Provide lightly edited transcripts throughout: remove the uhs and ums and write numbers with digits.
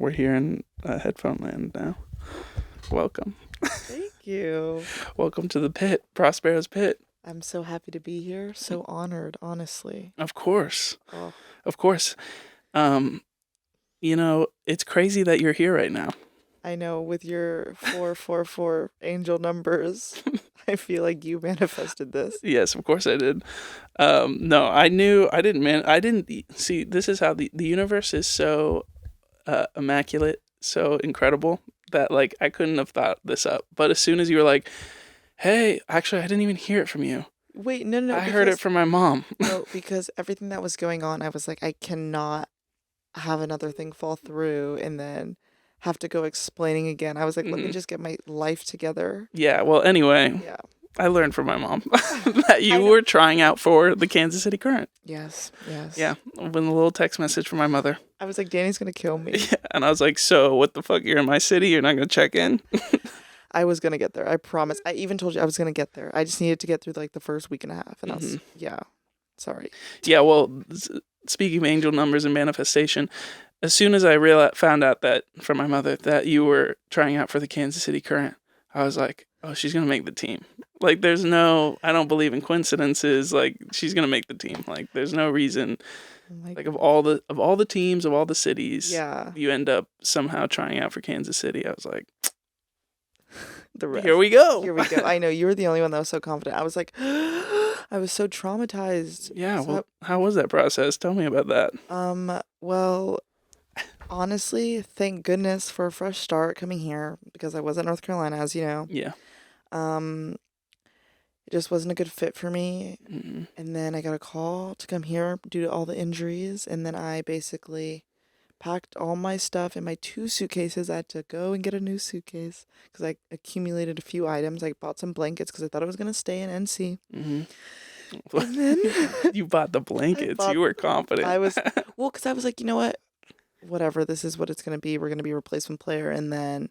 we're here in headphone land now. Welcome. Thank you. Welcome to the pit, Prospero's pit. I'm so happy to be here. So honored, honestly. Of course. Oh, Of course. It's crazy that you're here right now. I know with your 444 angel numbers, I feel like you manifested this. Yes, of course I did. No, I didn't see, this is how the universe is so immaculate, so incredible that like I couldn't have thought this up. But as soon as you were like, hey, actually I didn't even hear it from you. Wait, no. I heard it from my mom. No, because everything that was going on, I was like, I cannot have another thing fall through and then have to go explaining again. I was like, let me just get my life together. Yeah, well, anyway, Yeah. I learned from my mom that you were trying out for the Kansas City Current. Yes. Yeah, with a little text message from my mother. I was like, Danny's going to kill me. Yeah, and I was like, so what the fuck? You're in my city? You're not going to check in? I was going to get there. I promise. I even told you I was going to get there. I just needed to get through like the first week and a half. And I was, yeah, sorry. Yeah, well, speaking of angel numbers and manifestation, as soon as I found out that from my mother that you were trying out for the Kansas City Current, I was like, oh, she's going to make the team. Like, I don't believe in coincidences. Like, she's going to make the team. Like, there's no reason. Like, of all the teams, of all the cities, yeah, you end up somehow trying out for Kansas City. I was like, Here we go. I know you were the only one that was so confident. I was like, I was so traumatized. Yeah. Well, how was that process? Tell me about that. Well, honestly, thank goodness for a fresh start coming here because I was at North Carolina, as you know. Yeah. It just wasn't a good fit for me. Mm-hmm. And then I got a call to come here due to all the injuries. And then I basically packed all my stuff in my 2 suitcases. I had to go and get a new suitcase because I accumulated a few items. I bought some blankets because I thought I was going to stay in NC. Mm-hmm. And then you bought the blankets. You were confident. Because I was like, you know what? Whatever, this is what it's going to be. We're going to be a replacement player. And then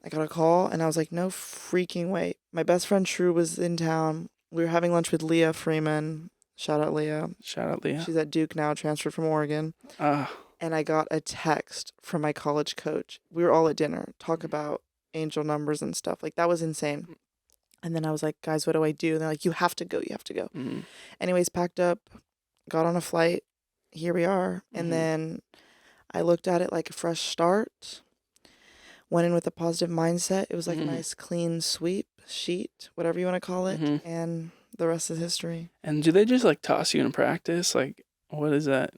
I got a call and I was like, no freaking way. My best friend Shrew was in town. We were having lunch with Leah Freeman. Shout out Leah. She's at Duke now, transferred from Oregon. And I got a text from my college coach. We were all at dinner, talk about angel numbers and stuff. Like, that was insane. And then I was like, guys, what do I do? And they're like, you have to go. Mm-hmm. Anyways, packed up, got on a flight. Here we are. Mm-hmm. And then I looked at it like a fresh start. Went in with a positive mindset. It was like a nice, clean sweep, sheet, whatever you want to call it. Mm-hmm. And the rest is history. And do they just like toss you in practice? Like, what is that?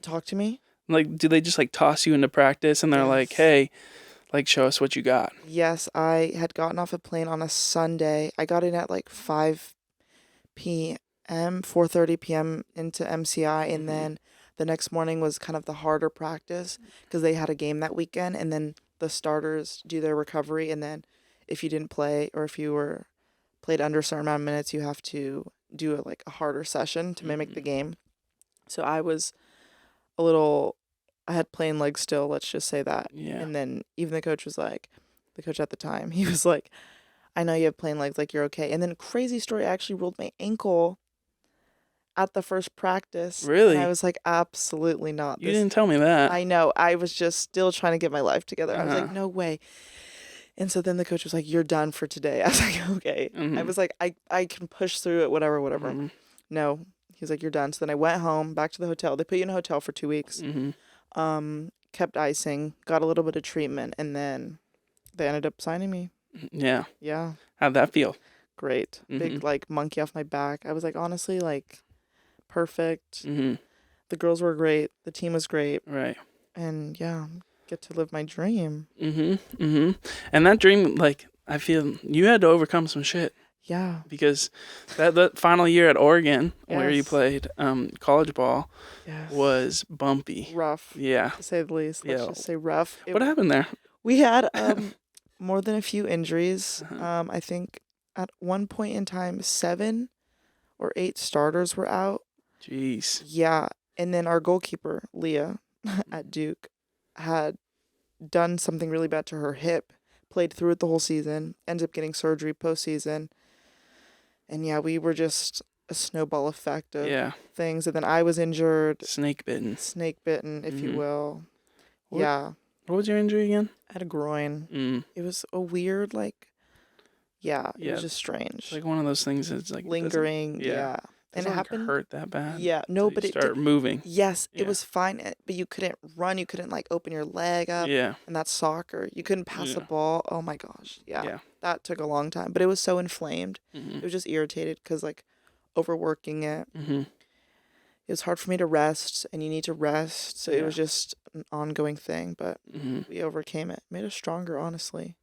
Talk to me. Like, do they just like toss you into practice and they're like, hey, like, show us what you got? Yes, I had gotten off a plane on a Sunday. I got in at like 5 p.m., 4:30 p.m. into MCI. And then the next morning was kind of the harder practice because they had a game that weekend. And then the starters do their recovery. And then if you didn't play or if you were played under a certain amount of minutes, you have to do a harder session to mimic the game. So I was I had plain legs still, let's just say that. Yeah. And then even the coach at the time, he was like, I know you have plain legs, like, you're okay. And then crazy story, I actually rolled my ankle at the first practice. Really? And I was like, absolutely not. You didn't tell me that. I know. I was just still trying to get my life together. I was like, no way. And so then the coach was like, you're done for today. I was like, okay. Mm-hmm. I was like, I can push through it, whatever. Mm-hmm. No. He was like, you're done. So then I went home, back to the hotel. They put you in a hotel for 2 weeks. Mm-hmm. Kept icing, got a little bit of treatment, and then they ended up signing me. Yeah. Yeah. How'd that feel? Great. Big, monkey off my back. I was like, honestly, perfect. Mm-hmm. The girls were great. The team was great. Right. And, yeah, get to live my dream. Mm-hmm. Mm-hmm. And that dream, I feel you had to overcome some shit. Yeah. Because that final year at Oregon, where you played college ball, was bumpy. Rough. Yeah. To say the least. Let's just say rough. What happened there? We had more than a few injuries. I think at one point in time, 7 or 8 starters were out. Jeez. Yeah. And then our goalkeeper, Leah, at Duke, had done something really bad to her hip, played through it the whole season, ended up getting surgery postseason. And yeah, we were just a snowball effect of things. And then I was injured. Snake bitten, if you will. What? Yeah. What was your injury again? I had a groin. Mm. It was a weird, like, it Yeah. was just strange. It's like one of those things that's like lingering. Yeah. And it happened. Hurt that bad. Yeah. No, but it start moving. Yes, it was fine, but you couldn't run. You couldn't like open your leg up. Yeah. And that's soccer. You couldn't pass the ball. Oh my gosh. Yeah. That took a long time, but it was so inflamed. Mm-hmm. It was just irritated because like overworking it. Mm-hmm. It was hard for me to rest, and you need to rest. So it was just an ongoing thing, but we overcame it. Made us stronger, honestly.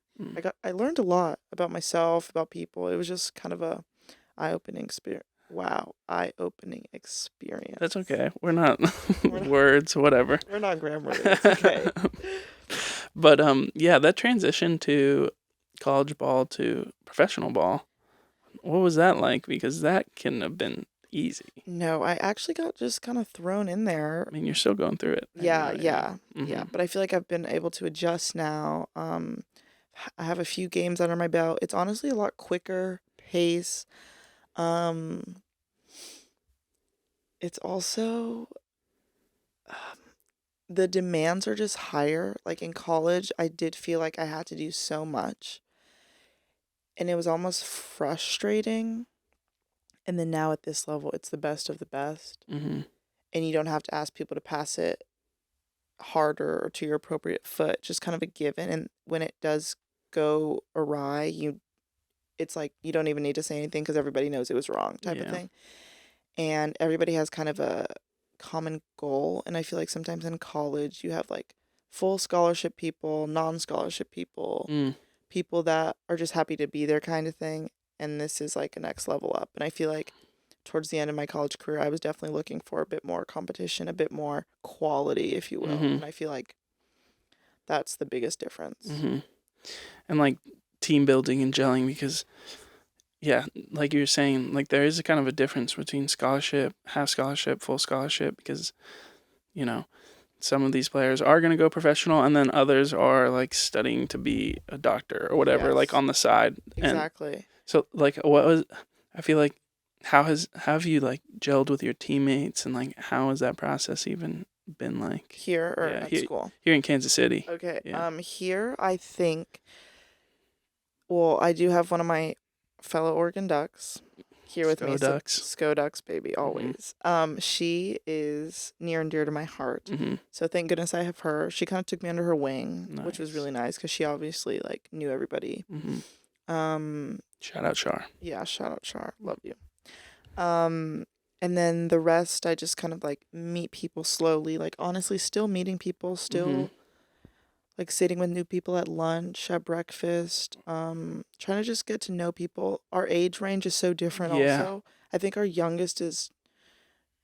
I learned a lot about myself, about people. It was just kind of a eye-opening experience. Wow, eye-opening experience. That's okay. We're not words, whatever. We're not grammar. It's okay. But that transition to college ball to professional ball, what was that like? Because that couldn't have been easy. No, I actually got just kind of thrown in there. I mean, you're still going through it. Yeah, anyway. yeah. But I feel like I've been able to adjust now. I have a few games under my belt. It's honestly a lot quicker pace. It's also the demands are just higher. Like in college, I did feel like I had to do so much, and it was almost frustrating. And then now at this level, it's the best of the best, and you don't have to ask people to pass it harder or to your appropriate foot. Just kind of a given. And when it does go awry, it's like you don't even need to say anything because everybody knows it was wrong type of thing. And everybody has kind of a common goal. And I feel like sometimes in college you have like full scholarship people, non-scholarship people, people that are just happy to be there kind of thing. And this is like a next level up. And I feel like towards the end of my college career, I was definitely looking for a bit more competition, a bit more quality, if you will. And I feel like that's the biggest difference. And like team building and gelling, because like you were saying, like there is a kind of a difference between scholarship, half scholarship, full scholarship, because some of these players are going to go professional, and then others are like studying to be a doctor or whatever, like on the side. Exactly. And so like I feel like how have you like gelled with your teammates, and like how has that process even been like here or at school? Here in Kansas City. Okay. Here I think, well, I do have one of my fellow Oregon Ducks here with me. Sco Ducks, baby, always. She is near and dear to my heart. So thank goodness I have her. She kind of took me under her wing, which was really nice because she obviously like knew everybody. Shout out Char. Yeah, shout out Char. Love you. And then the rest, I just kind of like meet people slowly. Like honestly, still meeting people, still like sitting with new people at lunch, at breakfast, trying to just get to know people. Our age range is so different also. I think our youngest is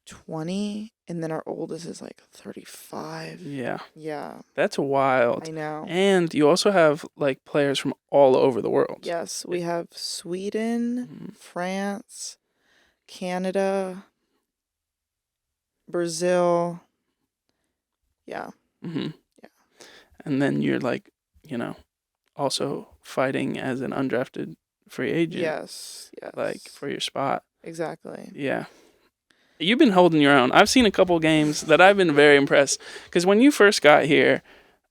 20, and then our oldest is like 35. Yeah. Yeah. That's wild. I know. And you also have like players from all over the world. Yes, we have Sweden, France, Canada, Brazil. Yeah. Yeah. And then you're like, also fighting as an undrafted free agent. Yes. Like for your spot. Exactly. Yeah. You've been holding your own. I've seen a couple games that I've been very impressed. Because when you first got here,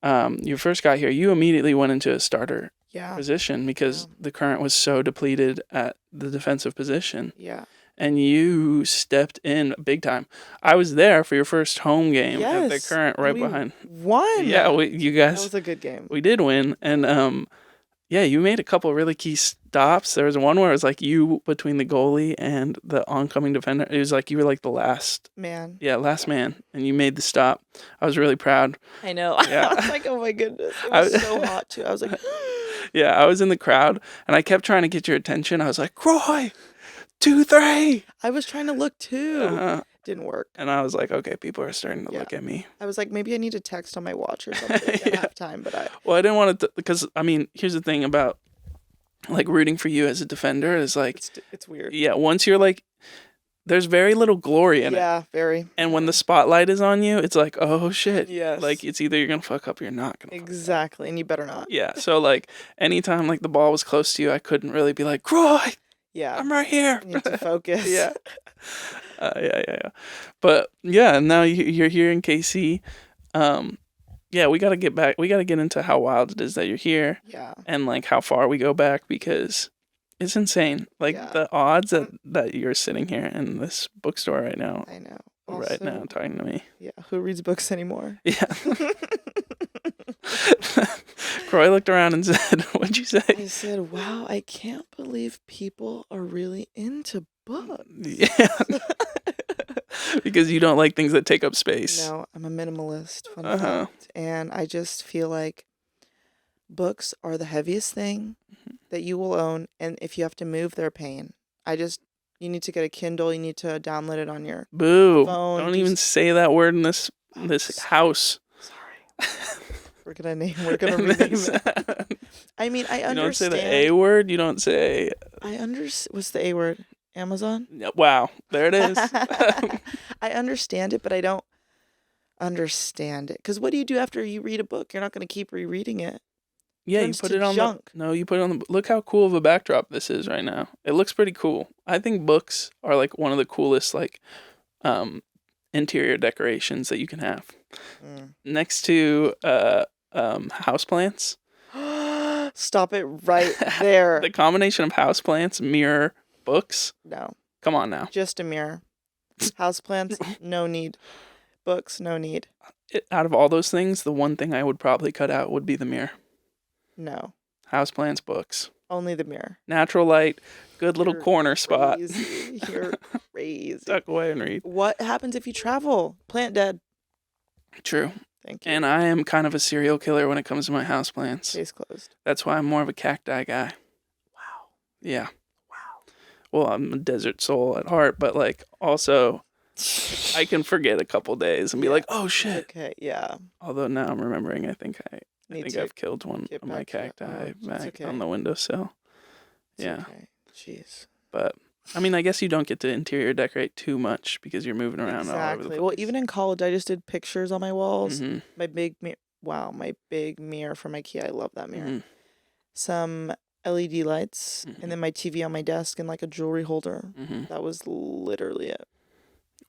you immediately went into a starter position because the current was so depleted at the defensive position. Yeah. And you stepped in big time. I was there for your first home game at the current right behind. Won. Yeah, you guys. That was a good game. We did win. And you made a couple really key stops. There was one where it was like you between the goalie and the oncoming defender. It was like you were like the last man. Yeah, last man. And you made the stop. I was really proud. I know. Yeah. I was like, oh my goodness. It was so hot too. I was like, yeah, I was in the crowd and I kept trying to get your attention. I was like, Croix, 2-3. I was trying to look too. Didn't work. And I was like, okay, people are starting to look at me. I was like, maybe I need to text on my watch or something at halftime, but Well, I didn't want to, because, I mean, here's the thing about, like, rooting for you as a defender is, like... It's weird. Yeah, once you're, like... There's very little glory in it. Yeah, very. And when the spotlight is on you, it's like, oh, shit. Yes. Like, it's either you're going to fuck up or you're not going to Exactly, and you better not. Yeah, so, like, anytime, like, the ball was close to you, I couldn't really be like, Croix! Yeah. I'm right here. You need to focus. Yeah. Yeah. But, yeah, now you're here in KC. yeah, we got to get back. We got to get into how wild it is that you're here Yeah. and like how far we go back because it's insane. Like Yeah. the odds that you're sitting here in this bookstore right now, I know. right now, Also, talking to me. yeah. Who reads books anymore? Yeah. Croix looked around and said, "What'd you say?" I said, "Wow, I can't believe people are really into books." Yeah. Because you don't like things that take up space. No, I'm a minimalist, fun Uh-huh. fact. And I just feel like books are the heaviest thing that you will own. And if you have to move, they're a pain. You need to get a Kindle. You need to download it on your Boo. phone. Don't even say that word in this house. Sorry. We're gonna rename it. I mean, I understand. You don't say the A word. You don't say. I understand. What's the A word? Amazon? Wow. There it is. I understand it, but I don't understand it. Because what do you do after you read a book? You're not going to keep rereading it. Yeah, you Turns put to it on junk. you put it on the. Look how cool of a backdrop this is right now. It looks pretty cool. I think books are like one of the coolest like interior decorations that you can have. Next to houseplants. Stop it right there. The combination of houseplants, mirror, books. No, Come on now. just a mirror. Houseplants, no need. Books, no need. Out of all those things, the one thing I would probably cut out would be the mirror. No, Houseplants, books. only the mirror. Natural light, good little You're corner spot. Crazy. You're crazy. Tuck away and read. What happens if you travel? Plant dead. True. Thank you. And I am kind of a serial killer when it comes to my houseplants. Case closed. That's why I'm more of a cacti guy. Wow. Yeah. Wow. Well, I'm a desert soul at heart, but like also I can forget a couple days and be like, oh shit. Okay, yeah. Although now I'm remembering, I think to I've killed one get of my back to that. cacti It's back okay. on the windowsill. It's Yeah. Okay. Jeez. But I mean, I guess you don't get to interior decorate too much because you're moving around all over the Exactly. place. Well, even in college, I just did pictures on my walls. Mm-hmm. My big my big mirror from IKEA. I love that mirror. Mm-hmm. Some LED lights, Mhm. and then my TV on my desk, and like a jewelry holder. Mm-hmm. That was literally it.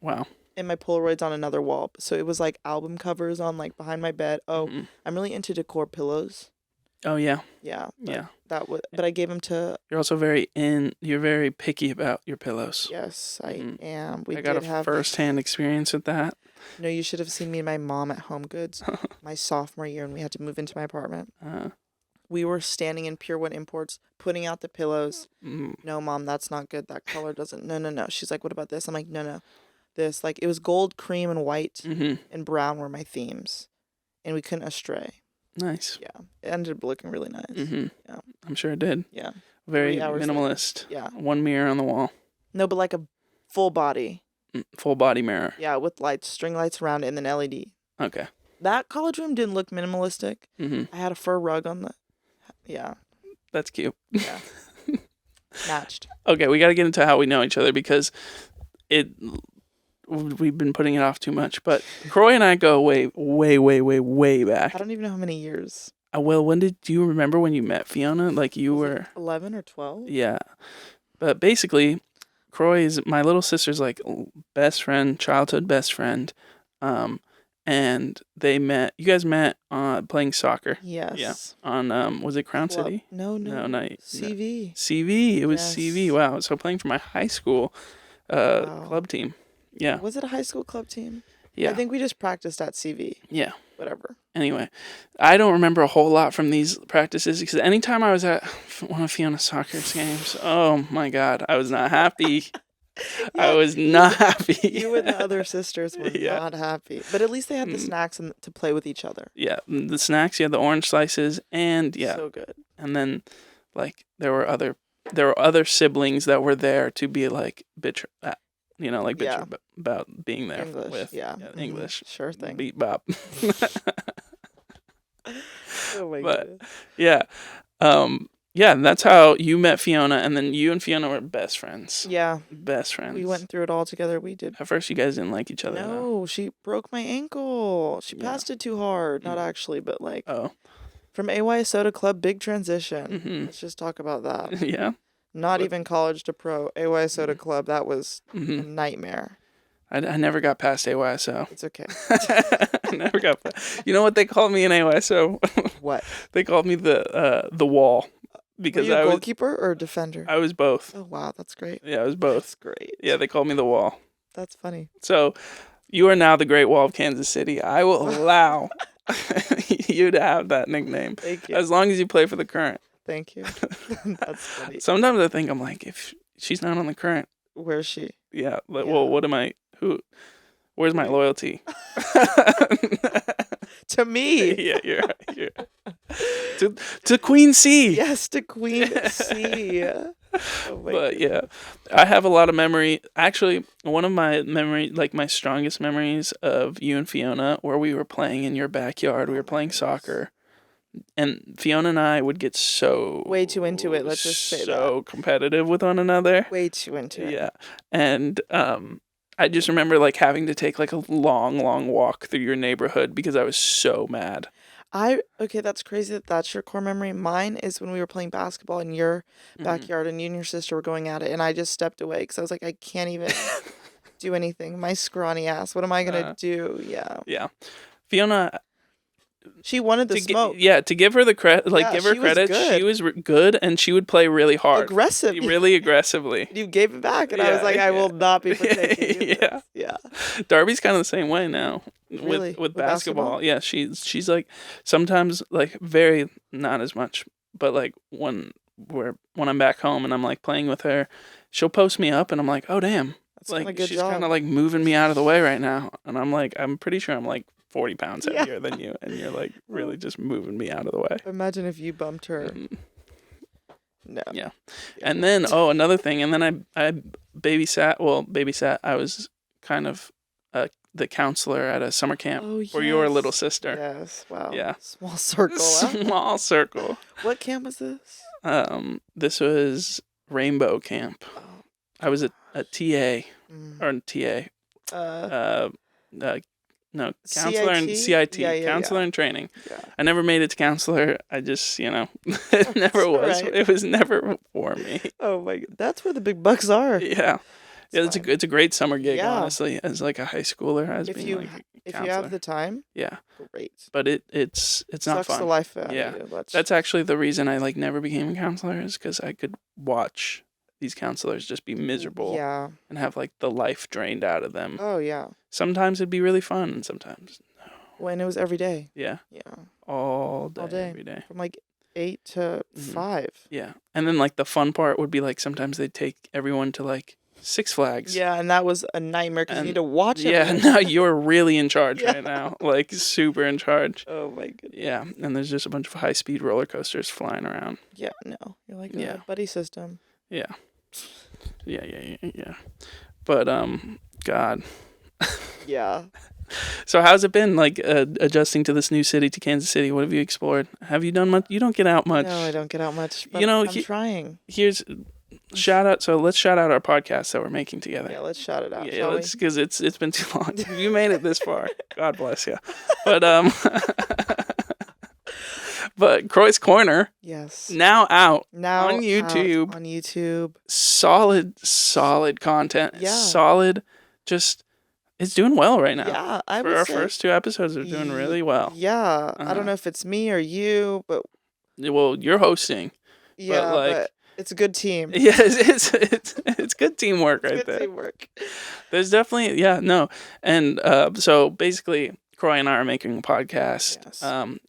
Wow. And my Polaroids on another wall. So it was like album covers on like behind my bed. Oh, Mhm. I'm really into decor pillows. Oh yeah. Yeah. Yeah. But I gave them to. You're also you're very picky about your pillows. Yes, I Mhm. am. I got a first-hand experience with that. No, you should have seen me and my mom at Home Goods my sophomore year when we had to move into my apartment. We were standing in Pure One Imports, putting out the pillows. No, Mom, that's not good. That color doesn't. No. She's like, what about this? I'm like, no. This, like, it was gold, cream, and white, Mm-hmm. and brown were my themes. And we couldn't astray. Nice. Yeah. It ended up looking really nice. Mm-hmm. Yeah. I'm sure it did. Yeah. Very 3 hours minimalist. Yeah. One mirror on the wall. No, but like a full body. Full body mirror. Yeah, with lights, string lights around it, and then LED. Okay. That college room didn't look minimalistic. Mm-hmm. I had a fur rug on the. Yeah. That's cute. Yeah. Matched. Okay, we got to get into how we know each other because we've been putting it off too much. But Croix and I go way, way, way, way, way back. I don't even know how many years. Well, do you remember when you met Fiona? Like you were 11 or 12? Yeah. But basically, Croix is my little sister's like best friend, childhood best friend. And you guys met playing soccer. Yes. Yeah. On was it Crown Club. City? No. CV. CV. It was Yes. CV. Wow. So playing for my high school club team. Yeah. Was it a high school club team? Yeah. I think we just practiced at CV. Yeah. Whatever. Anyway, I don't remember a whole lot from these practices because anytime I was at one of Fiona's soccer games, oh my God, I was not happy. I was not happy. You and the other sisters were not happy. But at least they had the snacks to play with each other. Yeah, the snacks, the orange slices, and So good. And then, like, there were other siblings that were there to be like bitch, about being there English. with English. Sure thing. Beat bop. Oh my But goodness. yeah, and that's how you met Fiona, and then you and Fiona were best friends. Yeah. Best friends. We went through it all together. We did. At first, you guys didn't like each other. though. No, she broke my ankle. She passed it too hard. Not actually, but like Oh. from AY Soda Club, big transition. Mhm. Let's just talk about that. Yeah. Not even college to pro. AY Soda Club, that was a Mhm. nightmare. I never got past AYSO. It's okay. I never got You know what they called me in AYSO? What? They called me the wall. Were Because you a goalkeeper or a defender? I was both. Oh, wow. That's great. Yeah, I was both. That's great. Yeah, they called me the wall. That's funny. So, you are now the Great Wall of Kansas City. I will allow you to have that nickname. Thank you. As long as you play for the Current. Thank you. That's funny. Sometimes I think I'm like, if she's not on the Current. Where's she? Yeah. Well, what am I? Where's my loyalty? To me. Yeah, you're right. To Queen C. Yes, to Queen C. Oh but yeah, I have a lot of memory. Actually, one of my my strongest memories of you and Fiona, where we were playing in your backyard. We were playing soccer, and Fiona and I would get way too into it. Let's just say that. So competitive with one another. Way too into it. Yeah, and I just remember like having to take like a long walk through your neighborhood because I was so mad. Okay, that's crazy that's your core memory. Mine is when we were playing basketball in your backyard and you and your sister were going at it, and I just stepped away because I was like, I can't even do anything. My scrawny ass. What am I gonna do? Yeah. Yeah. Fiona. She wanted the smoke. To give her the credit, give her credit, she was good, and she would play really hard, really aggressively. You gave it back, and I was like, I will not be partaking. Yeah. Darby's kind of the same way now. Really? With basketball. Yeah, she's like sometimes like very not as much, but like when I'm back home and I'm like playing with her, she'll post me up, and I'm like, oh damn, that's like a good she's job. kind of like moving me out of the way right now, and I'm pretty sure I'm like 40 pounds heavier than you, and you're like really just moving me out of the way. Imagine if you bumped her. No. Yeah. And then another thing, and then I babysat. I was kind of the counselor at a summer camp for your little sister. Yes. Wow. Yeah. Small circle. Small circle. What camp was this? This was Rainbow Camp. Oh. I was a TA or a TA. No, counselor and CIT, counselor and training. Yeah. I never made it to counselor. I just, it never was. Right. It was never for me. Oh my God, that's where the big bucks are. Yeah, it's a great summer gig, honestly, as like a high schooler. If you have the time, great. But it's not fun. The life out yeah, of you. That's actually the reason I like never became a counselor, is because I could watch these counselors just be miserable and have like the life drained out of them. Oh yeah. Sometimes it'd be really fun, and sometimes no. When it was every day. Yeah. Yeah. All day, every day. From like 8 to 5. Yeah. And then like the fun part would be like sometimes they'd take everyone to like Six Flags. Yeah, and that was a nightmare because you need to watch it. Yeah, now you're really in charge right now. Like super in charge. Oh my goodness. Yeah, and there's just a bunch of high-speed roller coasters flying around. Yeah, no. You're like a buddy system. Yeah. Yeah. But God. Yeah. So how's it been, like, adjusting to this new city, to Kansas City? What have you explored? Have you done much? You don't get out much. No, I don't get out much, but I'm trying. Here's shout out. So let's shout out our podcast that we're making together. Yeah, let's shout it out. Yeah, let's, because it's been too long. You made it this far. God bless you. But but Croix Corner. Yes. Now out. On YouTube. On YouTube. Solid content. Yeah. Solid. Just. It's doing well right now. Yeah, I would say. For our first 2 episodes, are doing really well. Yeah. I don't know if it's me or you, but. Well, you're hosting. Yeah, but it's a good team. Yeah, it's good teamwork right there. Teamwork. There's definitely, no. And so basically, Croix and I are making a podcast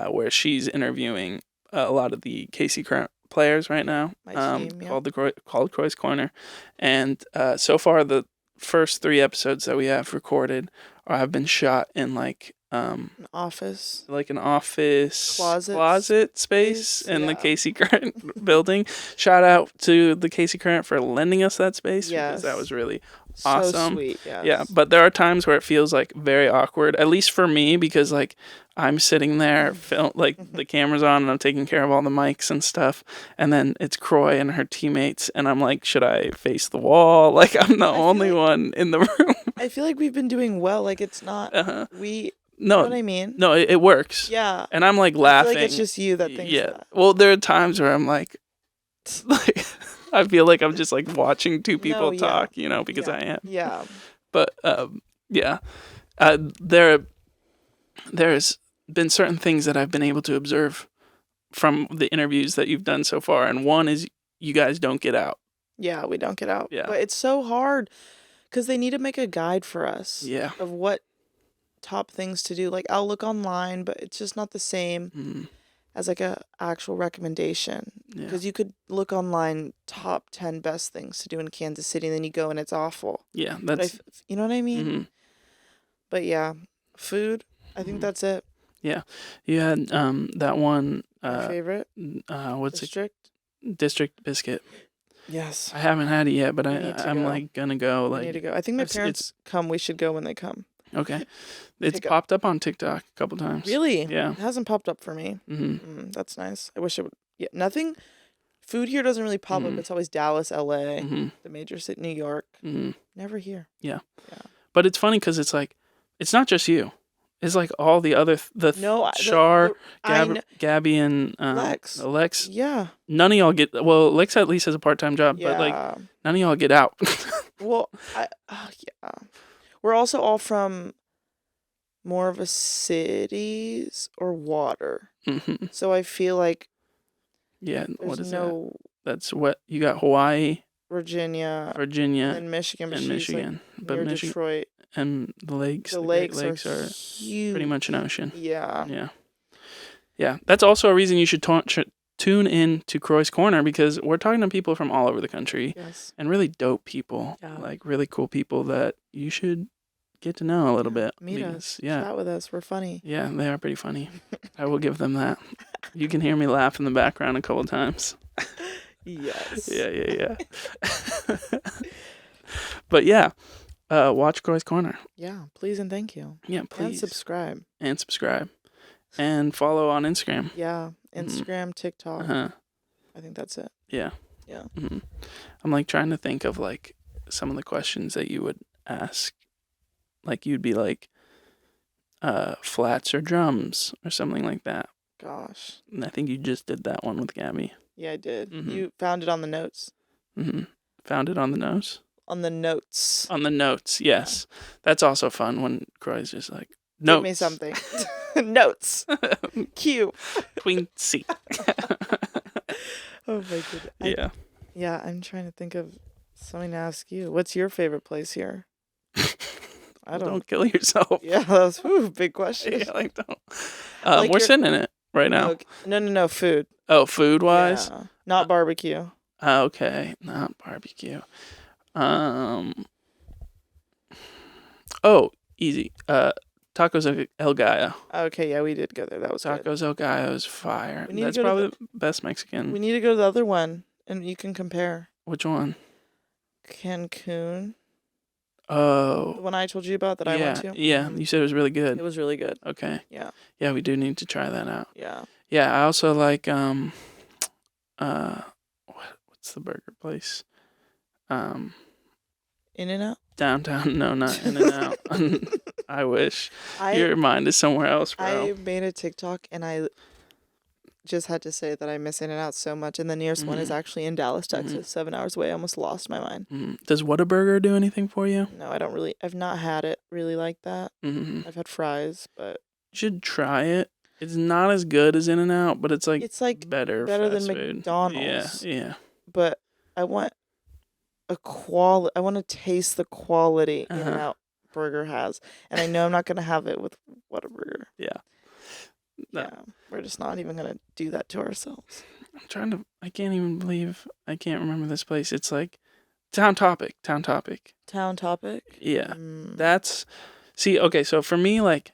where she's interviewing a lot of the KC current players right now. My team, called Croix Corner. And so far, the first 3 episodes that we have recorded have been shot in like an office, closet space in the KC Current building. Shout out to the KC Current for lending us that space, because that was really awesome. So sweet. Yes. Yeah, but there are times where it feels like very awkward, at least for me, because like I'm sitting there, the camera's on, and I'm taking care of all the mics and stuff, and then it's Croix and her teammates, and I'm like, should I face the wall? Like I'm the only one in the room. I feel like we've been doing well. Like it's not you know what I mean? No, it works. Yeah. And I'm like laughing. I feel like it's just you that thinks that. Well, there are times where I'm like I feel like I'm just like watching 2 people talk, because I am. Yeah. But yeah, there's been certain things that I've been able to observe from the interviews that you've done so far, and one is you guys don't get out. Yeah, we don't get out. Yeah. But it's so hard because they need to make a guide for us Yeah. of what top things to do. Like, I'll look online, but it's just not the same as like a actual recommendation. Yeah. Because you could look online top 10 best things to do in Kansas City, and then you go and it's awful. Yeah, But that's you know what I mean? mhm. But yeah, food, I think that's it. Yeah. You had that one My favorite what's district. it? District biscuit. Yes. I haven't had it yet, but We need to I'm go. like gonna go. We Like, need to go. I think my it's- parents come. We should go when they come. okay, it's Pick up- popped up on TikTok a couple times. Really? Yeah. It hasn't popped up for me. That's nice. I wish it would. Yeah, nothing. Food here doesn't really pop up. It's always Dallas, LA, the major city, New York. Never here. But it's funny because it's like, it's not just you. It's like all the other Char, Gabby, and Lex. Yeah. None of y'all get. Well, Lex at least has a part-time job, Yeah. but like none of y'all get out. Well, yeah. We're also all from more of a cities or water. So I feel like Yeah. there's What is no that? That's what you got. Hawaii, Virginia, Virginia, and Michigan, but and she's Michigan. like But near Michigan Detroit. and the lakes. The Great lakes are huge. pretty much an ocean. Yeah. Yeah. Yeah. That's also a reason you should tune in to Croix Corner, because we're talking to people from all over the country Yes. and really dope people, Yeah. like really cool people that you should get to know a little bit. Meet us. Yeah. Chat with us. We're funny. Yeah, they are pretty funny. I will give them that. You can hear me laugh in the background a couple times. Yes. Yeah. But yeah, watch Croix Corner. Yeah. Please and thank you. Yeah, And please. subscribe. And subscribe. And follow on Instagram. Yeah. Instagram, TikTok. Uh-huh. I think that's it. Yeah. Yeah. I'm like trying to think of like some of the questions that you would ask. Like you'd be like, flats or drums or something like that. Gosh. And I think you just did that one with Gabby. Yeah, I did. Mhm. You found it on the notes. Found it on the nose? On the notes. On the notes, yes. That's also fun when Croy's just like, notes. Give me something. Notes. Cue. Quincy. Oh my goodness. Yeah. Yeah, I'm trying to think of something to ask you. What's your favorite place here? I Don't kill yourself. Yeah, that was big question. Yeah, like don't. Like we're your- sitting in it right now. Okay. No, food. Oh, food wise? Yeah. Not barbecue. Okay, not barbecue. Oh, easy. Tacos El Gallo. Okay, yeah, we did go there. That was good. Tacos El Gallo is fire. We need to That's go to probably the best Mexican. We need to go to the other one, and you can compare. Which one? Cancun. The Oh, one I told you about that I yeah, went to. yeah. You said it was really good. It was really good. Okay. Yeah. Yeah, we do need to try that out. Yeah. Yeah, I also like what's the burger place? In and Out. Downtown. No, not In and Out. I wish. I Your mind is somewhere else, bro. I made a TikTok and I just had to say that I miss In and Out so much, and the nearest one is actually in Dallas, Texas, 7 hours away. I almost lost my mind. Does Whataburger do anything for you? No, I don't really. I've not had it really like that. You I've had fries, but should try it. It's not as good as In and Out, but it's like better than fast food. McDonald's. Yeah. But I want I want to taste the quality In and Out burger has, and I know I'm not gonna have it with Whataburger. Yeah. No. Yeah, we're just not even gonna do that to ourselves. I can't even believe I can't remember this place. It's like Town Topic. Town Topic. Yeah. Okay, so for me, like,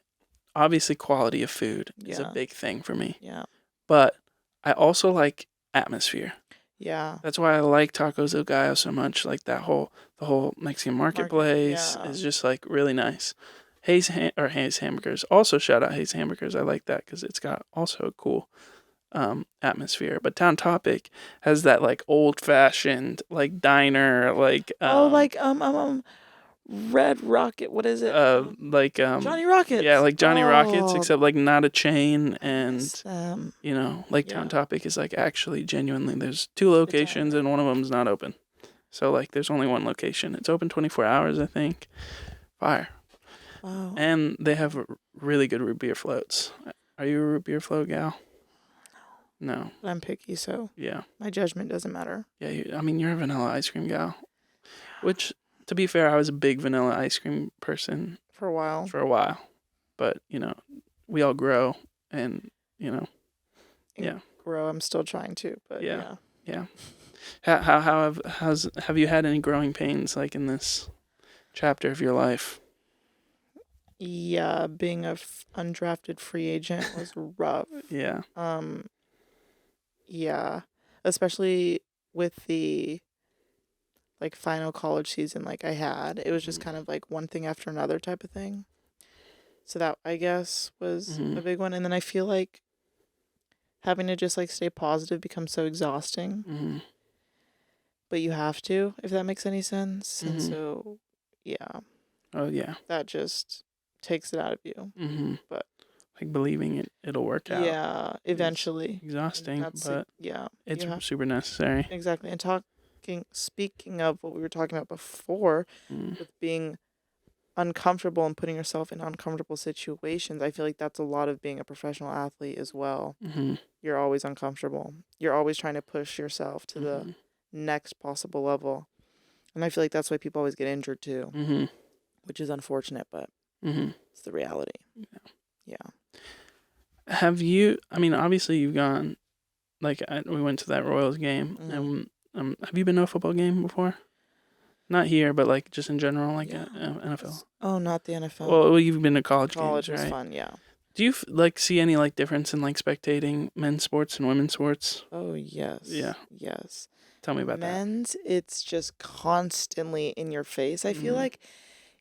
obviously quality of food is a big thing for me. Yeah. But I also like atmosphere. Yeah. That's why I like Tacos El Gallo so much. Like the whole Mexican marketplace is just like really nice. Hayes Hamburgers. Also shout out Hayes Hamburgers. I like that because it's got also a cool atmosphere. But Town Topic has that like old fashioned like diner like Red Rocket. What is it? Johnny Rockets. Yeah, like Johnny Rockets, Oh, except like not a chain, and miss Town Topic is like actually genuinely. There's 2 locations and one of them's not open, so like there's only one location. It's open 24 hours, I think, Fire. Wow. And they have really good root beer floats. Are you a root beer float gal? No. But I'm picky, so Yeah. my judgment doesn't matter. Yeah. You're a vanilla ice cream gal. Which, to be fair, I was a big vanilla ice cream person For a while. for a while. But, we all grow and, yeah. Grow. I'm still trying to, but Yeah. yeah. Have you had any growing pains like in this chapter of your life? Yeah, being a undrafted free agent was rough. Yeah. Yeah, especially with the like final college season like I had. It was just kind of like one thing after another type of thing. So that I guess was a big one. And then I feel like having to just like stay positive becomes so exhausting. Mm-hmm. But you have to, if that makes any sense. And so, yeah. Oh yeah. That just takes it out of you. Mm-hmm. But like believing it'll work out. Yeah, eventually. Exhausting, but yeah, it's super necessary. Exactly. And speaking of what we were talking about before, with being uncomfortable and putting yourself in uncomfortable situations, I feel like that's a lot of being a professional athlete as well. Mm-hmm. You're always uncomfortable. You're always trying to push yourself to the next possible level. And I feel like that's why people always get injured too, which is unfortunate, but it's the reality. Yeah. Have you, obviously you've gone, we went to that Royals game, and have you been to a football game before? Not here, but like just in general, like NFL. Oh, not the NFL. Well, you've been to college games, College was right? fun, yeah. Do you see any difference in spectating men's sports and women's sports? Oh, yes. Yeah. Yes. Tell me about Men's, it's just constantly in your face. I feel like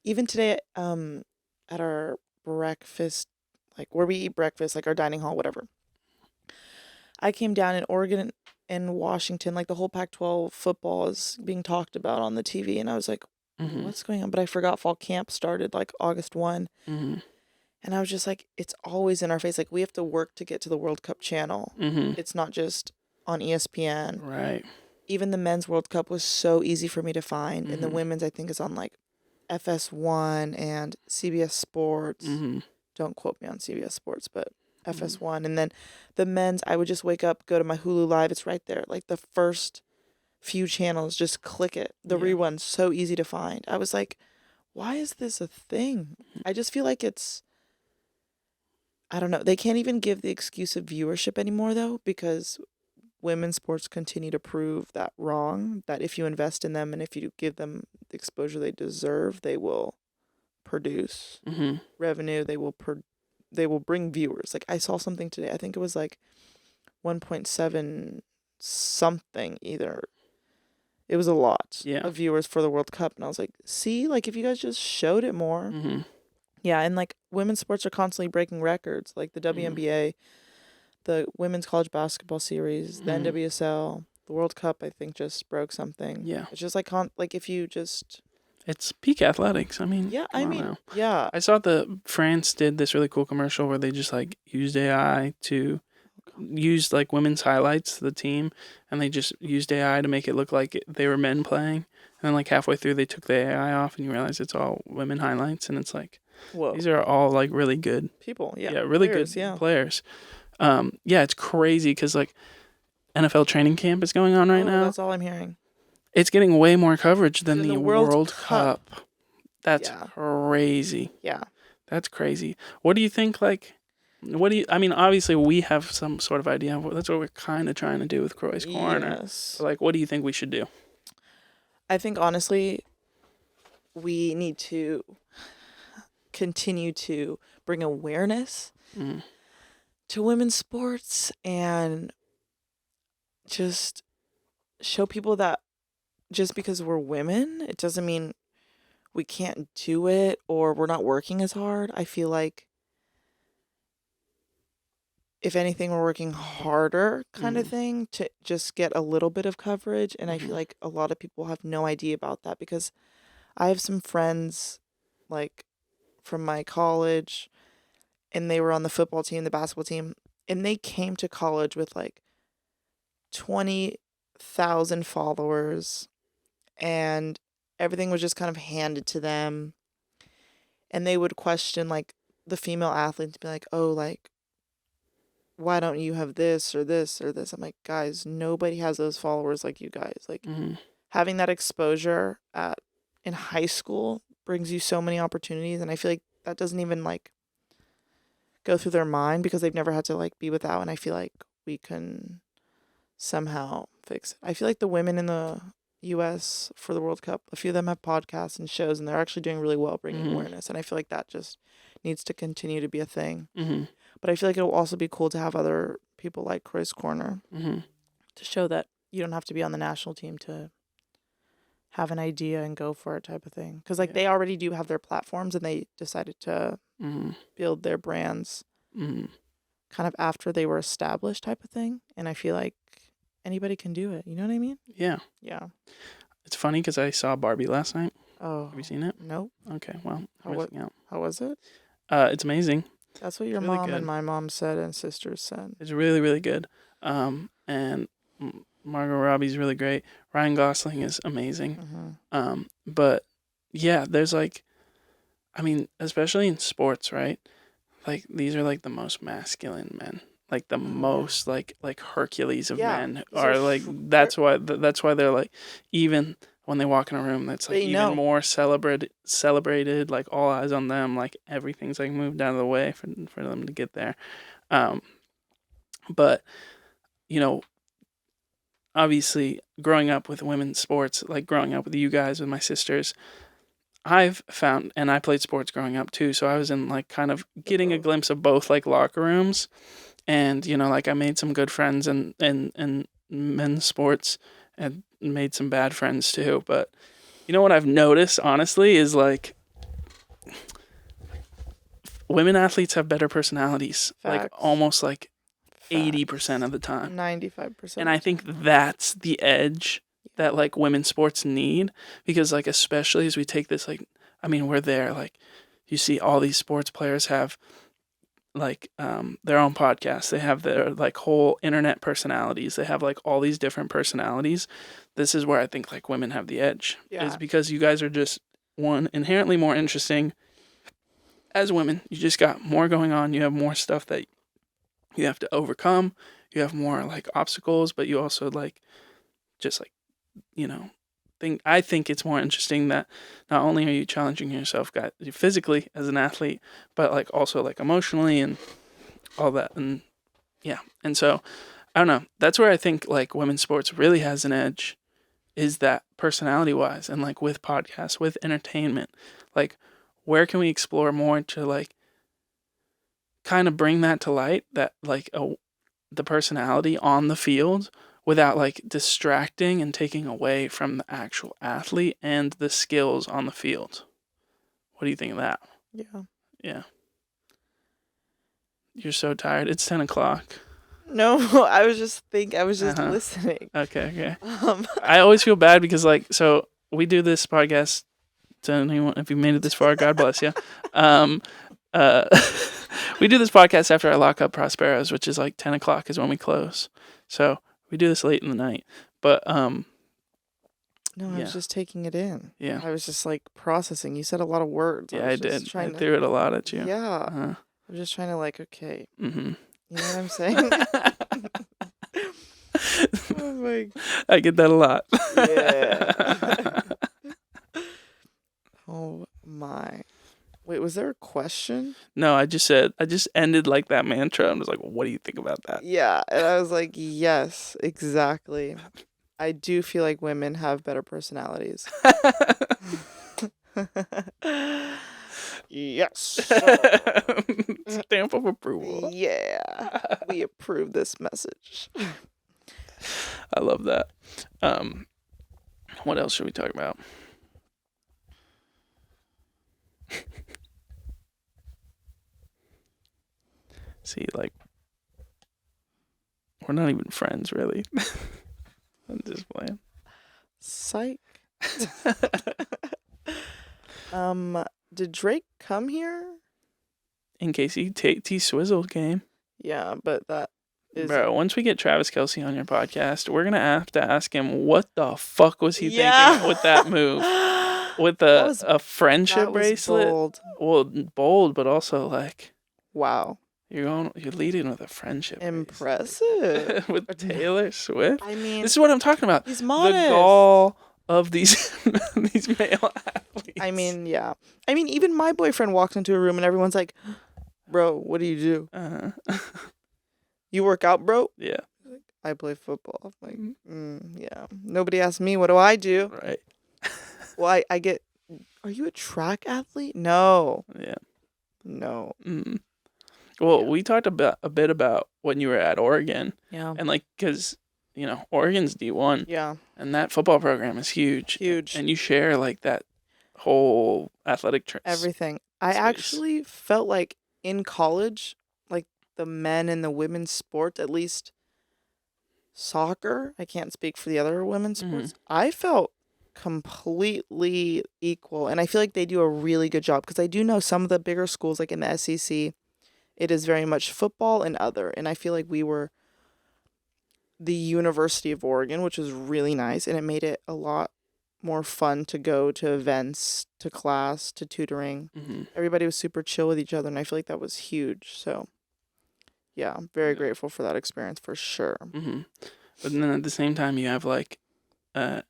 even today, at our breakfast, like where we eat breakfast, like our dining hall, whatever. I came down in Oregon and Washington, like the whole Pac-12 football is being talked about on the TV, and I was like, what's going on? But I forgot fall camp started like August 1. And I was just like, it's always in our face. Like, we have to work to get to the World Cup channel. It's not just on ESPN. Right. Even the men's World Cup was so easy for me to find. And the women's, I think, is on like FS1 and CBS Sports. Don't quote me on CBS Sports, but FS1. And then the men's, I would just wake up, go to my Hulu Live. It's right there. Like the first few channels, just click it. The rerun's so easy to find. I was like, why is this a thing? I just feel like I don't know. They can't even give the excuse of viewership anymore, though, because women's sports continue to prove that wrong, that if you invest in them and if you give them the exposure they deserve, they will produce revenue. They will bring viewers. Like, I saw something today. I think it was like 1.7 something either. It was a lot of viewers for the World Cup. And I was like, see, like, if you guys just showed it more. Yeah, and like women's sports are constantly breaking records, like the WNBA, the Women's College Basketball Series, the NWSL, the World Cup. I think just broke something. Yeah, it's just like if you just. It's peak athletics. Yeah, yeah. I saw France did this really cool commercial where they just used AI to use women's highlights, the team, and they just used AI to make it look like they were men playing. And then halfway through they took the AI off and you realize it's all women highlights, and it's like, whoa, these are all really good people. Yeah, really players, good players. It's crazy because NFL training camp is going on right now. That's all I'm hearing. It's getting way more coverage than the World Cup. That's crazy. Yeah. That's crazy. What do you think, obviously we have some sort of idea. That's what we're kind of trying to do with Croix Corner. Yes. But, what do you think we should do? I think, honestly, we need to continue to bring awareness to women's sports and just show people that just because we're women, it doesn't mean we can't do it or we're not working as hard. I feel like, if anything, we're working harder kind of thing to just get a little bit of coverage. And I feel like a lot of people have no idea about that, because I have some friends from my college, and they were on the football team, the basketball team, and they came to college with 20,000 followers, and everything was just kind of handed to them. and they would question like the female athlete to be like, oh, like, why don't you have this or this or this? I'm like, guys, nobody has those followers like you guys. Like, having that exposure in high school brings you so many opportunities, and I feel like that doesn't even like go through their mind because they've never had to like be without. And I feel like we can somehow fix it. I feel like the women in the U.S. for the World Cup, a few of them have podcasts and shows, and they're actually doing really well bringing awareness. And I feel like that just needs to continue to be a thing. But I feel like it'll also be cool to have other people like Croix Corner to show that you don't have to be on the national team to have an idea and go for it type of thing. Because like they already do have their platforms, and they decided to build their brands kind of after they were established type of thing. And I feel like anybody can do it. You know what I mean? Yeah. Yeah. It's funny because I saw Barbie last night. Oh. Have you seen it? Nope. Okay, well, I'm missing out. How was it? It's amazing. That's what your really mom good. and my mom said and sisters said. It's really, really good. And Margot Robbie's really great. Ryan Gosling is amazing. But yeah, there's like, I mean, especially in sports, right? Like these are like the most masculine men, like the most like Hercules of men are like. That's why they're like, even when they walk in a room, that's like even more celebrated. Like all eyes on them. Like everything's like moved out of the way for them to get there. But you know, obviously, growing up with women's sports, like growing up with you guys, with my sisters, I've found, and I played sports growing up too, so I was in like kind of getting a glimpse of both like locker rooms, and you know, like I made some good friends in men's sports and made some bad friends too. But you know what I've noticed honestly is like women athletes have better personalities. Facts. Like almost like 80% of the time. 95%. And I think that's the edge that like women's sports need, because like especially as we take this, like, I mean, we're there, like you see all these sports players have like their own podcasts, they have their like whole internet personalities, they have like all these different personalities. This is where I think like women have the edge, is because you guys are just one, inherently more interesting as women. You just got more going on, you have more stuff that you have to overcome, you have more like obstacles, but you also like just like, you know, I think it's more interesting that not only are you challenging yourself physically as an athlete, but like also like emotionally and all that. And yeah. And so I don't know, that's where I think like women's sports really has an edge, is that personality wise, and like with podcasts, with entertainment, like where can we explore more to like kind of bring that to light, that like the personality on the field, without like distracting and taking away from the actual athlete and the skills on the field. What do you think of that? Yeah. Yeah. You're so tired. It's 10 o'clock. No, I was just listening. Okay. I always feel bad because like, so we do this podcast to anyone, if you made it this far, God bless you. We do this podcast after I lock up Prospero's, which is like 10 o'clock is when we close. So we do this late in the night, but no, I was just taking it in. Yeah, I was just like processing. You said a lot of words. Yeah, I did. I threw it a lot at you. Yeah, I was just trying to like, okay, mm-hmm. You know what I'm saying? Oh my! I get that a lot. Yeah. Oh my! Wait, was there a question? No, I just ended like that mantra and was like, well, what do you think about that? Yeah, and I was like, yes, exactly. I do feel like women have better personalities. Yes. Stamp of approval. Yeah. We approve this message. I love that. What else should we talk about? See, like, we're not even friends, really. I'm just playing. Psych. Did Drake come here? In case he T-Swizzle came. Yeah, but that is... Bro, once we get Travis Kelce on your podcast, we're going to have to ask him what the fuck was he thinking with that move. with was- a friendship That was bracelet. bold. Well, bold, but also like Wow. you're leading with a friendship bracelet. Impressive. With Taylor Swift. I mean, This is what I'm talking about. he's The modest. gall of these these male athletes. I mean, yeah. I mean, even my boyfriend walks into a room and everyone's like, "Bro, what do you do? You work out, bro?" Yeah. I play football. I'm like, yeah. Nobody asked me, what do I do? Right. Well, I get, are you a track athlete? No. Yeah. No. Mm. Well, Yeah. we talked about a bit about when you were at Oregon, Yeah. and like, because Oregon's D1, Yeah. and that football program is huge. Huge. And you share like that whole athletic Everything. I space. actually felt like in college, like the men and the women's sport, at least soccer, I can't speak for the other women's sports, I felt completely equal. And I feel like they do a really good job because I do know some of the bigger schools, like in the SEC, it is very much football and other. And I feel like we were the University of Oregon, which was really nice. And it made it a lot more fun to go to events, to class, to tutoring. Everybody was super chill with each other. And I feel like that was huge. So, yeah, I'm very grateful for that experience for sure. But then at the same time, you have like a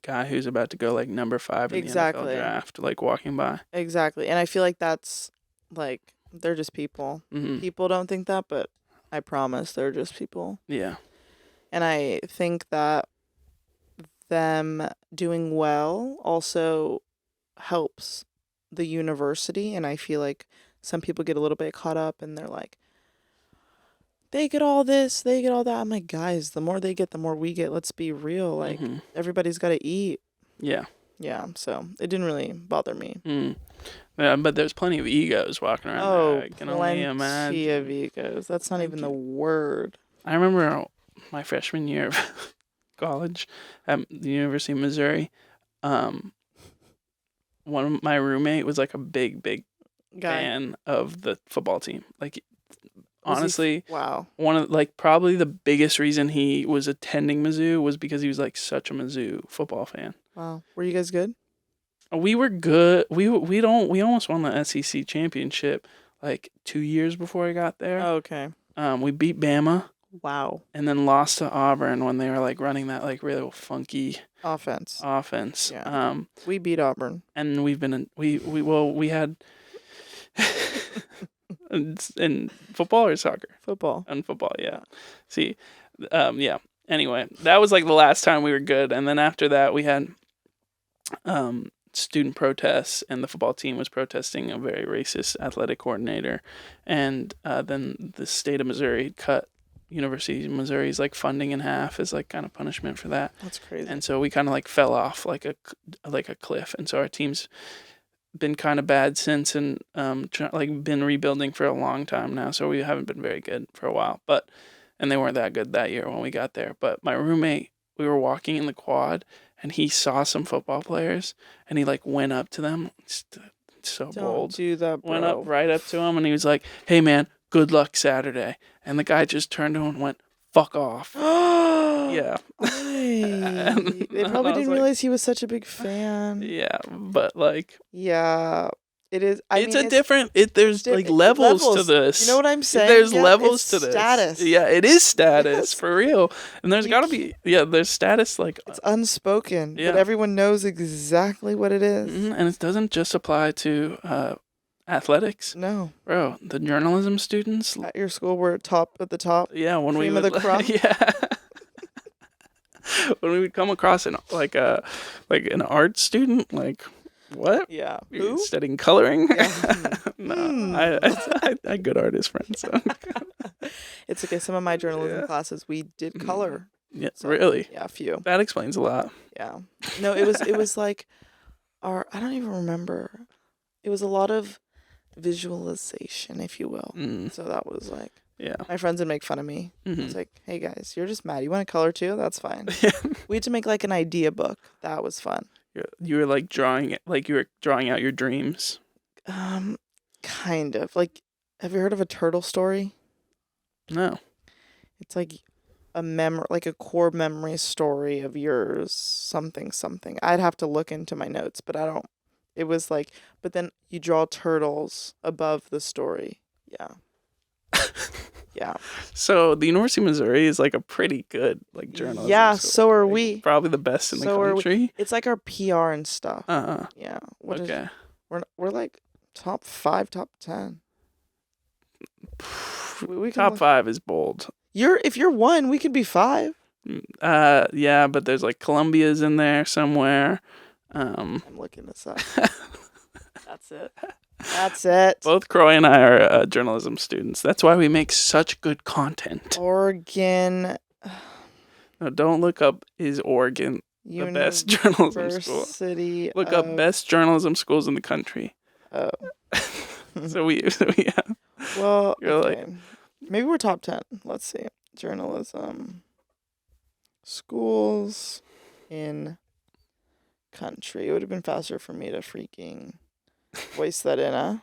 guy who's about to go like number 5 in the NFL draft, like walking by. Exactly. And I feel like that's like, they're just people. People don't think that, but I promise they're just people. Yeah. And I think that them doing well also helps the university. And I feel like some people get a little bit caught up and they're like, they get all this, they get all that. I'm like, guys, the more they get, the more we get. Let's be real. Like, everybody's got to eat. Yeah. Yeah. So it didn't really bother me. Yeah, but there's plenty of egos walking around there. I can only imagine. Plenty of egos. That's not even the word. I remember my freshman year of college at the University of Missouri. One of my roommate was like a big fan of the football team. Like, honestly, wow. One of like probably the biggest reason he was attending Mizzou was because he was like such a Mizzou football fan. Wow. Were you guys good? We were good. We almost won the SEC championship like 2 years before I got there. Oh, okay. We beat Bama. Wow. And then lost to Auburn when they were like running that like real funky offense. Yeah. We beat Auburn. And we've been we had in football or soccer? Football. And football, yeah. See, yeah. Anyway, that was like the last time we were good, and then after that we had student protests, and the football team was protesting a very racist athletic coordinator, and then the state of Missouri cut University of Missouri's like funding in half as like kind of punishment for that. That's crazy. And so we kind of like fell off like a cliff, and so our team's been kind of bad since, and been rebuilding for a long time now, so we haven't been very good for a while. And they weren't that good that year when we got there. But my roommate, we were walking in the quad, and he saw some football players, and he like went up to them. So bold. Don't do that, bro. Went up right up to him, and he was like, "Hey man, good luck Saturday." And the guy just turned to him and went, "Fuck off." Yeah. They probably didn't realize he was such a big fan. Yeah, but like. Yeah. It is. There's like levels to this. You know what I'm saying? There's levels to this. Status. Yeah, it is status for real. And there's got to be there's status like it's unspoken, but everyone knows exactly what it is. And it doesn't just apply to athletics. No, bro, the journalism students at your school were top at the top. Yeah, when cream of the crop. Yeah. When we would come across an art student, like. What? Yeah. You're studying coloring? Yeah. No. I good artist friends. So. It's okay. Some of my journalism classes, we did color. Yeah, so, really? Yeah, a few. That explains a lot. Yeah. No, it was like I don't even remember. It was a lot of visualization, if you will. So that was like, my friends would make fun of me. It's like, hey guys, you're just mad. You want to color too? That's fine. We had to make like an idea book. That was fun. You were like drawing out your dreams. Kind of. Like, have you heard of a turtle story? No. It's like like a core memory story of yours, something. I'd have to look into my notes, but I don't. It was like, but then you draw turtles above the story. Yeah. Yeah. So the University of Missouri is like a pretty good like journalism. Yeah, school. so are Like, we. Probably the best in the country. It's like our PR and stuff. Yeah. Okay. We're like top 5, top 10. We can Top look. 5 is bold. If you're 1, we could be 5. Yeah, but there's like Columbia's in there somewhere. I'm looking this up. That's it. Both Croix and I are journalism students. That's why we make such good content. Oregon No, don't look up is Oregon the best journalism school. University. Look up best journalism schools in the country. Oh. So we have. Well, You're okay. Maybe we're top 10. Let's see. Journalism schools in country. It would have been faster for me to freaking voice that in,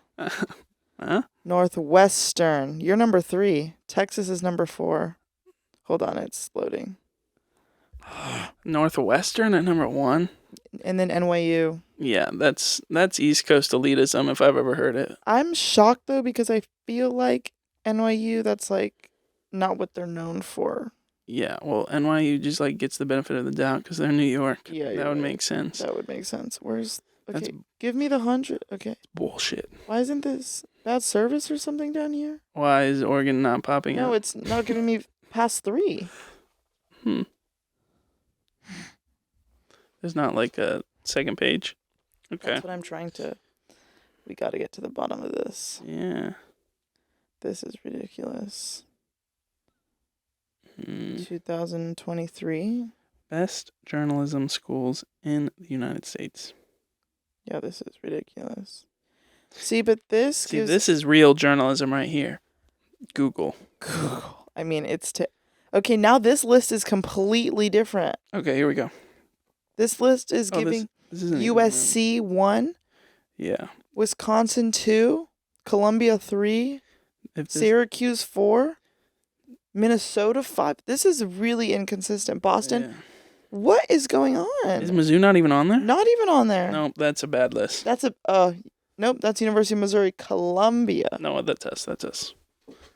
Huh? Northwestern. You're number 3. Texas is number 4. Hold on, it's loading. Northwestern at number 1. And then NYU. Yeah, that's East Coast elitism if I've ever heard it. I'm shocked though because I feel like NYU, that's like not what they're known for. Yeah, well, NYU just like gets the benefit of the doubt because they're New York. Yeah, that would make sense. That would make sense. Where's That's give me the 100. Okay. bullshit. Why isn't this bad service or something down here? Why is Oregon not popping No, up? it's not giving me past 3. There's not like a second page. Okay. That's what I'm trying to. We got to get to the bottom of this. Yeah. This is ridiculous. 2023. Best journalism schools in the United States. Yeah, this is ridiculous. See, but this gives. This is real journalism right here. Google. I mean, okay, now this list is completely different. Okay, here we go. This list is giving this isn't even USC 1, Yeah. Wisconsin 2, Columbia 3, Syracuse 4, Minnesota 5. This is really inconsistent. Boston. Yeah. What is going on? Is Mizzou not even on there? Not even on there. Nope, that's a bad list. That's nope, that's University of Missouri, Columbia. No, that's us. That's us.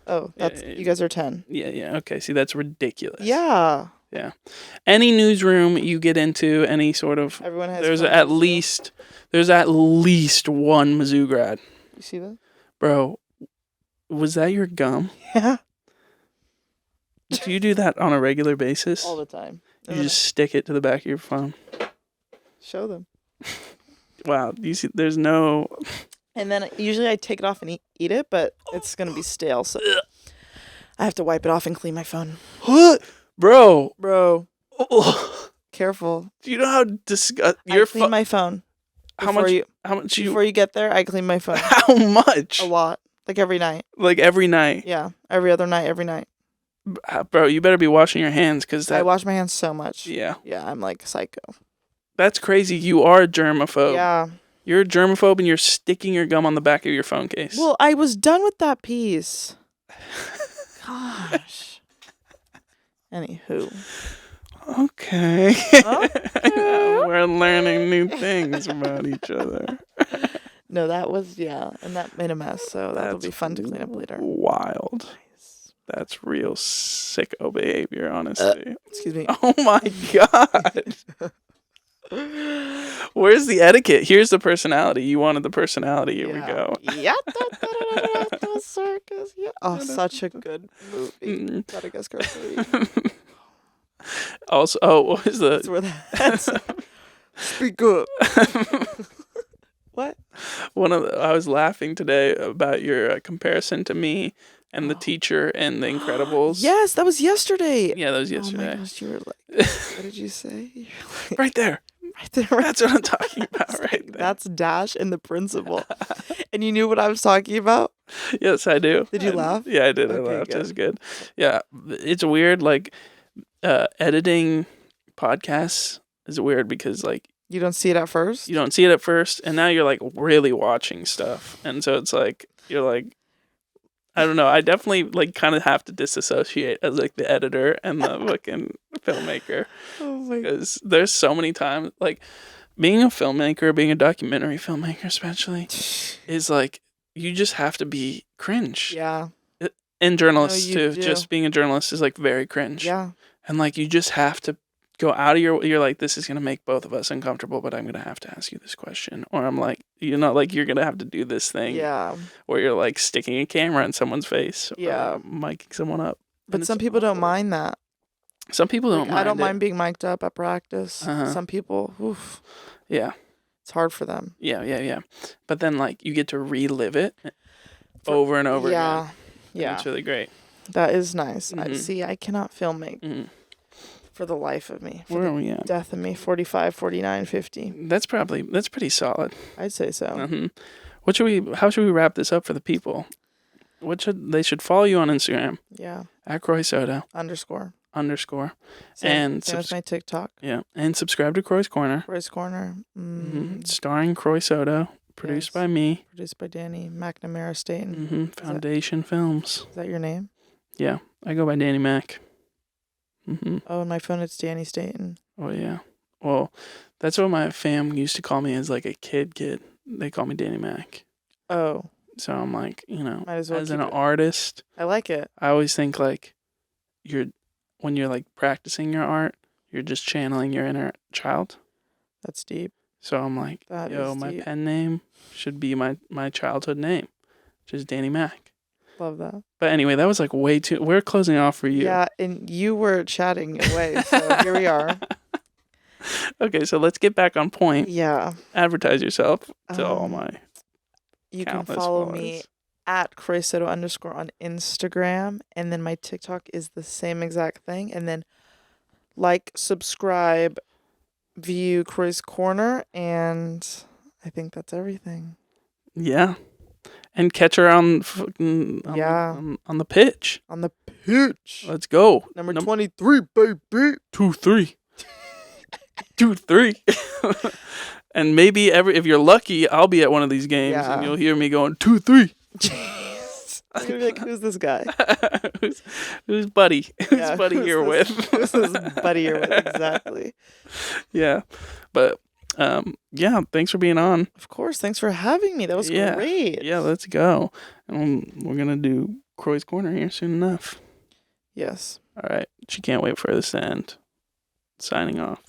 Oh, that's you guys are 10. Yeah. Okay, see, that's ridiculous. Yeah. Yeah. Any newsroom you get into, any sort of Everyone has there's at least one Mizzou grad. You see that? Bro, was that your gum? Yeah. Do you do that on a regular basis? All the time. You just stick it to the back of your phone. Show them. Wow, you see there's no And then usually I take it off and eat it, but it's going to be stale, so I have to wipe it off and clean my phone. Bro. Careful. Do you know how I clean my phone. How much Before you get there, I clean my phone. How much? A lot. Like every night. Like every night? Yeah. Every other night, every night. Bro, you better be washing your hands because I wash my hands so much. Yeah. Yeah, I'm like psycho. That's crazy. You are a germaphobe. Yeah. You're a germaphobe and you're sticking your gum on the back of your phone case. Well, I was done with that piece. Gosh. Anywho. Okay. We're learning new things about each other. No, that was, and that made a mess, so that'll be fun to clean up later. Wild. Nice. That's real sicko behavior, honestly. Excuse me. Oh my God. Where's the etiquette? Here's the personality. You wanted the personality. Here we go. Yeah. Circus. Yeah. Oh, such a good movie. Madagascar 3. Also, what was the... That's where that's... Speak up. What? I was laughing today about your comparison to me and the teacher and The Incredibles. Yes, that was yesterday. Yeah, that was yesterday. Oh my gosh, you were like, what did you say? Right there. Right there. That's what I'm talking about right there. That's Dash and the principal. And you knew what I was talking about? Yes, I do. Did you laugh? Yeah, I did. Okay, I laughed. good. It was good. Yeah, it's weird. Like, editing podcasts is weird because, like, you don't see it at first? You don't see it at first, and now you're, like, really watching stuff. And so it's like, you're like, I don't know. I definitely like kind of have to disassociate as like the editor and the fucking filmmaker, Oh my. because there's so many times like being a filmmaker, being a documentary filmmaker especially, is like you just have to be cringe. Yeah. And journalists you too. do. Just being a journalist is like very cringe. Yeah. And like you just have to go out of you're like, this is gonna make both of us uncomfortable, but I'm gonna have to ask you this question. Or I'm like, like you're gonna have to do this thing. Yeah. Where you're like sticking a camera in someone's face. Yeah. Or like miking someone up. But some people don't mind that. Some people don't Like, mind. I don't it. mind being mic'd up at practice. Uh-huh. Some people, oof, Yeah. it's hard for them. Yeah. But then like you get to relive it over and over again. Yeah. And Yeah. it's really great. That is nice. Mhm. I cannot film make Mhm. for the life of me. For Where the are we at? death of me. 45, 49, 50. That's pretty solid. I'd say so. How should we wrap this up for the people? They should follow you on Instagram Yeah. at Croix Soto _. and Same with my TikTok. and subscribe to Croix Corner. Croix Corner. Starring Croix Soto, produced Yes. by me. Produced by Danny McNamara Staten. Foundation Films. Is that your name? Yeah, I go by Danny Mac. Oh, on my phone it's Danny Staten. Oh yeah. Well, that's what my fam used to call me as like a kid. They call me Danny Mac. Oh, So I'm like, might as well as keep an it. artist, I like it. I always think like when you're like practicing your art, you're just channeling your inner child. That's deep. So I'm like, That yo, is my deep. pen name should be my childhood name, which is Danny Mac. Love that. But anyway, that was like way too. We're closing off for you. Yeah, and you were chatting away, so here we are. Okay, so let's get back on point. Yeah. Advertise yourself to all my. You can countless follow followers. me at Croix Soto _ on Instagram, and then my TikTok is the same exact thing. And then like, subscribe, view Croix Corner, and I think that's everything. Yeah, and catch her on on the pitch. On the pitch. Let's go. Number 23, baby. 2-3. 2-3. And maybe if you're lucky, I'll be at one of these games and you'll hear me going 2-3. Jeez. You're gonna be like, who's this guy? who's Buddy? Who's Buddy here with? Who's this buddy here with? Exactly. Yeah. But yeah, thanks for being on. Of course. Thanks for having me. That was great. Yeah, let's go. And we're gonna do Croix Corner here soon enough. Yes. All right. She can't wait for this to end. Signing off.